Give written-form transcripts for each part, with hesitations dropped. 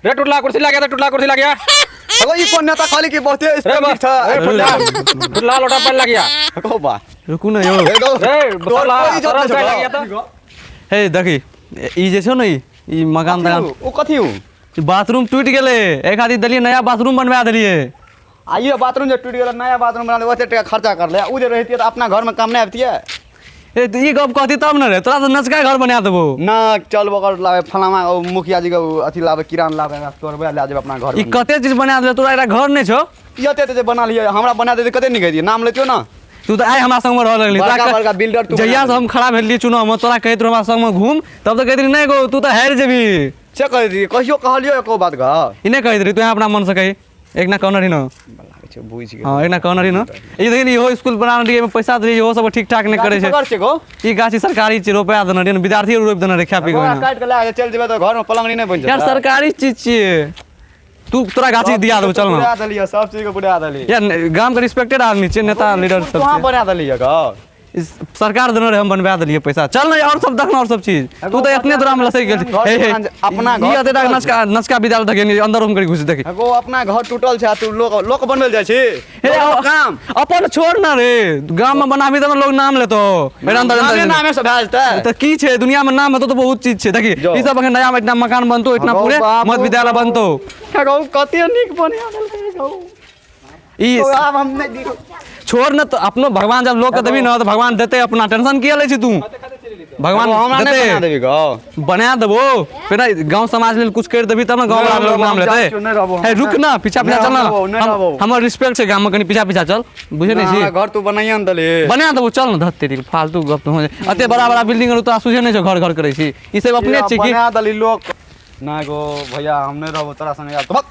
रे टुटला कुर्सी लग गया था, टुटला कुर्सी लग गया। अगो ई कोन नेता खाली की बहुते स्पेलिंग था। टुटला लोटा पर लग गया। अगो बा रुकू ना यो। रे बसला सरल से लग गया था। हे देखी ई जे छो न ई मकान दकान ओ कथि हूं? बाथरूम टूट गेले, एक आदि दलिए नया बाथरूम बनवा देलिए। आइए बाथरूम जो टूट गेल, नया बाथरूम बना ले, ओते टका खर्चा कर ले। उ जे रहती त अपना घर में काम नहीं आती है। ए तो ई गप कहती तब न रे, तोरा तो नचका घर बना देबो ना। चल बकर लावे फलामा मुखिया जी के अथी लावे, किरान लावे, तोरबे ले जाबे अपना घर ई में। कते चीज बना देले, तोरा एकरा घर नै छो। यते जे बना लिए, हमरा बना दे कते निकल दिए, नाम लेतियो ना। तू तो आइ हमरा संग में रह लगली। बड़का बिल्डर तू जहिया से हम खड़ा भेलिए चुनाव में, तोरा कहत हमरा संग में घूम, तब तो कहत रही नहीं गो तू तो हार जेबी। से कह दी कहियो कहलियो एको बात गा। ई नहीं कहत रही तू अपना मन से कही, एक ना कहना रही न। छै बुझ गेल। हां एक ना कहना रही न। ई देखी इहो स्कूल बना रही में पैसा दे, इहो सब ठीक ठाक नहीं करे छै। कर छै गो ई गाछी सरकारी छै, रोपा देना रही, विद्यार्थी रोप देना रे, खा पी के काट के ले चल जेबे तो घर में पलंगड़ी नहीं बन जाए यार। सरकारी चीज छिए, तू तोरा गाछी दिया देबो, चल ना। बुढ़ा दलिया सब चीज के बुढ़ा दलिया यार गांव के रिस्पेक्टेड आदमी छै, नेता लीडर सब कहां छै। बना दलिया गा? सरकार देना रे, हम बनवा देलिए पैसा, चल ना। और सब देखना और सब चीज, तू तो इतने दूर में लसक गेल। हे हे अपना घर ई अते तक नचका विद्यालय तक नहीं, अंदर हम करी घुस देखी। एगो अपना घर टूटल छै, तू लोक बनवेल जाइ छी। हे काम अपन छोड़ ना रे, गांव में बनाबी त लोग नाम लेतो। मेरा अंदर नामे नामे से भए जेतै। तो की छै दुनिया में नाम हेतो तो बहुत चीज छै। देखी ई सब अखन नया में इतना मकान बनतो, इतना पूरे मध्य विद्यालय बनतो। एगो कते नीक बनिया देलकै एगो। ई तो अब हम नहीं दिखो। छोड़ न, तो अपनो भगवान जब लोग के देबी न तो भगवान देते, अपना टेंशन किया ले छी तू। भगवान हमरा नहीं बना देबी देते, गो। बना देबो, फिर गांव समाज लेल कुछ कर देबी तब ना गांव वाला लोग नाम लेते। हे रुक ना, पीछा पीछा चल ना, हमर रिस्पेक्ट छै गांव में, कनी पीछा पीछा चल, बुझे नहीं छी। घर तू बनाइए न दले। बना देबो, चल ना। धत तेरी फालतू गप तो हो जाए। अते बड़ा बड़ा बिल्डिंग रो तो सुझे नहीं छ, घर घर करे छी। ई सब अपने छी की बना दली लोग ना गो भैया, हम नहीं रहबो तोरा संग यार। तो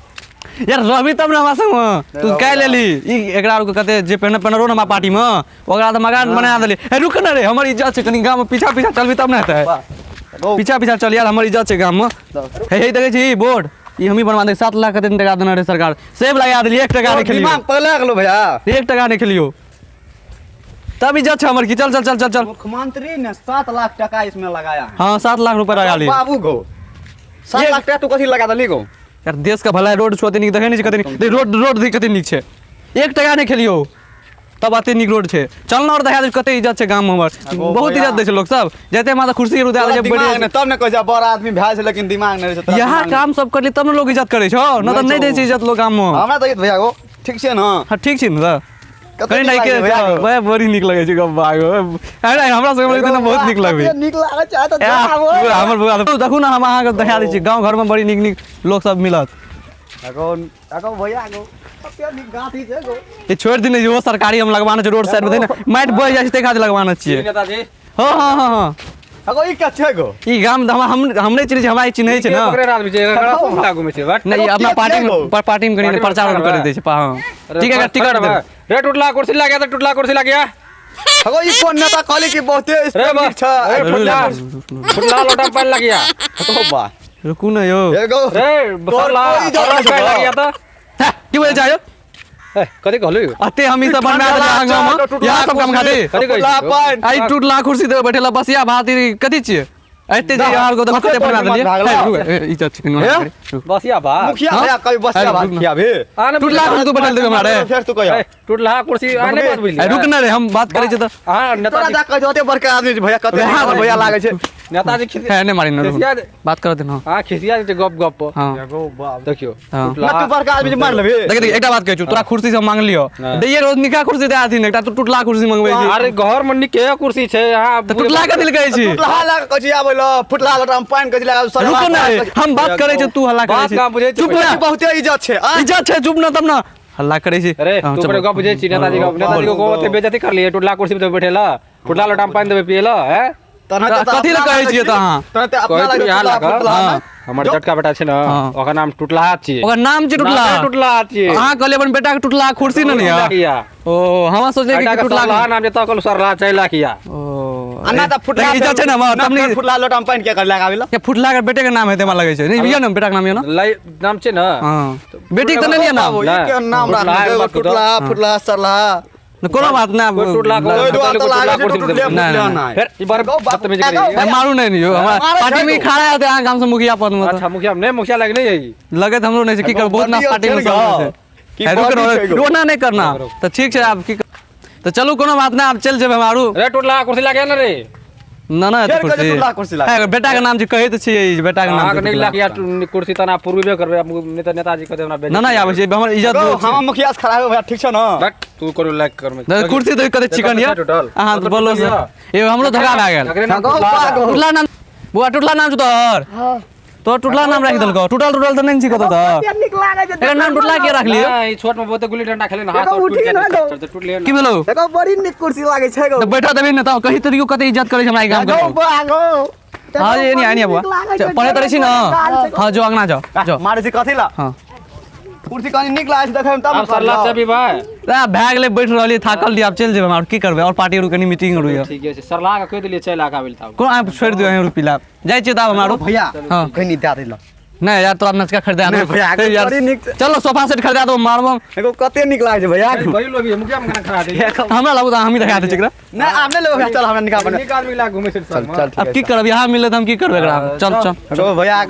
यार रहबी तब ना हमरा संग। तू काहे लेली ई एकरा को कते जे पहने पहने रो ना हमरा पार्टी में, ओकरा त मकान बना देली। हे रुक ना रे, हमर इज्जत छै, कनी गांव में पीछा पीछा चलबी तब ना हेतै। पीछा पीछा चल यार, हमर इज्जत छै गांव में। हे देखे छी बोर्ड, ई हम ही बनवा दे। 7 लाख कते टका देना रे सरकार, सेब लगा देली, 1 टका नहीं खेलियो। दिमाग पगला गेलो भैया, 1 टका नहीं खेलियो, तब इज्जत छै हमर की। चल चल चल चल चल। मुख्यमंत्री ने 7 लाख टका इसमें लगाया है। हां 7 लाख रुपए लगा ली। बाबू गो 7 लाख टका तू कथि लगा दली गो? यार देश का भला रोड छोते नहीं देखे नहीं कते नहीं, रोड देख कते नीक छै। 1 टका नहीं खेलियो तब आते नीक रोड छै। चल ना और देखा दे कते इज्जत छै गांव में हमर, बहुत इज्जत दे छै लोग सब। जते माता कुर्सी उड़ा दे दिमाग ने तब ने कह जा बड़ा आदमी भए छै, लेकिन दिमाग नहीं रहै छै। यहाँ काम सब करली तब न लोग इज्जत करे छो, न त नहीं दे छै इज्जत लोग गांव में। हमरा त भैया गो ठीक छै ना। हां ठीक छी न कते नहीं के भाई बड़ी निक लगे छै गप बागो। अरे हमरा सब के बहुत निक लगबे, निक लागे छै त जाबो। हमर बुआ देखू ना, हम अहाँ के देखा दै छी गांव घर में बड़ी निक निक लोग सब मिलत। अगो भैया गो कते निक गाथी छै गो। ये छोड़ दिन जो सरकारी हम लगवाना छै रोड साइड में ना, माइट बह जाय छै ते खातिर लगवाना छियै। नेताजी हां हां हां हां अगो ई का छै गो? ई गाम हम नहीं चिन्है छै, हमरा चिन्है छै ना। ओकरे आदमी छै, एकरा सब लागू में छै बट नहीं अपना पार्टी में करी प्रचार कर दे छै। हां ठीक है, टिकट दे। रे टुटला कुर्सी लग गया था, टुटला कुर्सी लग गया। अगो ई कोन नेता खाली की बहुते स्पेलिंग छै। टुटला लोटा पर लग गया। अगो बा रुकू ना यो। एगो रे बसला सरल से लग गया था। की बोले जायो कथि कहलु? अते हम ई सब बनवा दे गांव में, यहां सब काम खाते। कथि कहलु? आई टूटला कुर्सी दे बैठेला बसिया भाती कथि छियै? एते जे यार को कते बनवा देलिए इज्जत छै। बसिया बा मुखिया भैया कभी बसिया बात किया भी। टूटला कुर्सी तो बैठल दे हमारे। फिर तू कहियो टुटला कुर्सी आने बात बोली। रुक ना रे, हम बात करे छै त। हां तोरा नेताजी जा कह जोते बड़का आदमी छै भैया, कते भैया लागे छै। नेताजी खिसिया है नहीं मारी ना, बात कर दे ना। हां खिसिया छै गप गप पर। हां एगो बाप देखियो हाँ। ना तू बड़का आदमी छै मार लेबे। देख एकटा बात कहै छु, तोरा कुर्सी से मांग लियो दैये रोज निका कुर्सी दे आथिन, एकटा तू टूटला कुर्सी मंगबै छी। अरे घर में निके कुर्सी छै यहां त टूटला के दिल कहै छी। फुटला लगा कछि आबै ल, फुटला लटा में पानी कछि लगा सर। रुक ना रे, हम बात करे छै तू हल्ला करे छै। चुप ना, बहुते इज्जत छै। इज्जत छै, चुप ना तब ना हल्ला करे छै। अरे तू बड़े गप बुझे छी नेताजी को, नेताजी को ओते बेइज्जती कर लिए। टुटला कुर्सी पे बैठेला, फुटला लोटा में पानी देबे पिएला है। कथि ल कहै छियै त अहाँ? तने अपना कहै छी यहाँ लगा लगा। फुटला ना। हमर जटका बेटा छै ना, ओकर नाम टुटला छियै। ओकर नाम छै टूटला। टुटला छियै। अहाँ कहले अपन बेटा के टूटला कुर्सी न किया ओ हम सोचले कि टूटला टुटला नाम जता कहलु सरला चैला किया। ओ अन्ना त फुटला इज्जत छै ना, तमनी फुटला लोटा में पानी के कर लगाबे ल। के फुटला के बेटे के नाम हेते हमरा लगे छै। नहीं बिया ना बेटा के नाम यो ना। नाम छै ना। हां बेटी के त नहीं नाम। के नाम राख फुटला फुटला सरला। कोनो बात ना कोई टूटला को कोई दुआ तो टूटला लागे कुर्सी टूट पे लिया नहीं, मुखिया नहीं। ना फिर इस बार बदतमीजी एगो करेगी ए, मारू नहीं नहीं हमारा मारे पार्टी में छेड़ो। खड़ा है यहाँ काम से मुखिया पद में अच्छा मुखिया नहीं मुखिया लगे नहीं यही लगे तो हमरो नहीं से की कर बहुत ना बड़ी पार्टी में अच्छी सब लगा। की है रुक बड़ी छेड़ो। रोना नहीं करना तो ठीक है आप की तो चलो कोनो बात ना आप चल जेबे मारू रे टूटला कुर्सी लागे ना रे ना ना फेर कहे टूटला कुर्सी लागे। है, बेटा के नाम जी कहे तो छिए बेटा के नाम आग से नहीं टूटला। लाग या कुर्सी तना पूर्वे करबे नेता नेताजी कहते हमरा ना ना आवे छै हमर इज्जत एगो बहुत हम मुखिया से खड़ा हो भैया ठीक छै ना रख तू करो लाइक कर में छै। कुर्सी तो कते चिकन ये टोटल हां तो बोलो से ए हमरो धगा भए गेल टुटला नाम बुआ टुटला नाम छ तोहर तो टुटला नाम राख देलको टूटल टूटल तो नहीं छी कतो तो निक लागे छै एकर नाम टुटला के राख लियो नहीं छोट में बहुत गुल्ली डंडा खेले ना हाथ एगो टूट उठी ना गो। गया टूट लिया की भेलो देखो बड़ी निक कुर्सी लागे छै गो तो बैठा देबे न त कहि तरियो कते इज्जत करे छै हमरा काम गो कर बागो हां ये नहीं आनी बुआ पढ़े तरे छी न हां जो अंगना जाओ मारे से कथि ला हां कुर्सी कनी निक लागे छै देखै तब अब सरला चाबी भाई आ भाग ले बैठ रहली थाकल दी आप चल जेबे और की करबे और पार्टी रू कनी मीटिंग रू ये ठीक है सरला का कह दिए चल आका बिल था कोन आप छोड़ दियो रुपी ला जाय छै तब हमारो भैया हां कनी दे दे ला नहीं यार तो नचका खरीदा नहीं भैया, फिर यार बड़ी निक- चलो सोफा सेट खरीदा दो मारबो एगो कते निक लागे छै भैया बड़ी लोग भी मुखिया में खड़ा दे हमरा लागू त हम ही दिखा दे छिकरा नहीं आपने लोग चल हमरा निकाल एक आदमी ला घूमे से चल चल अब की करब यहाँ मिले त हम की करबे एकरा चल चल चल भैया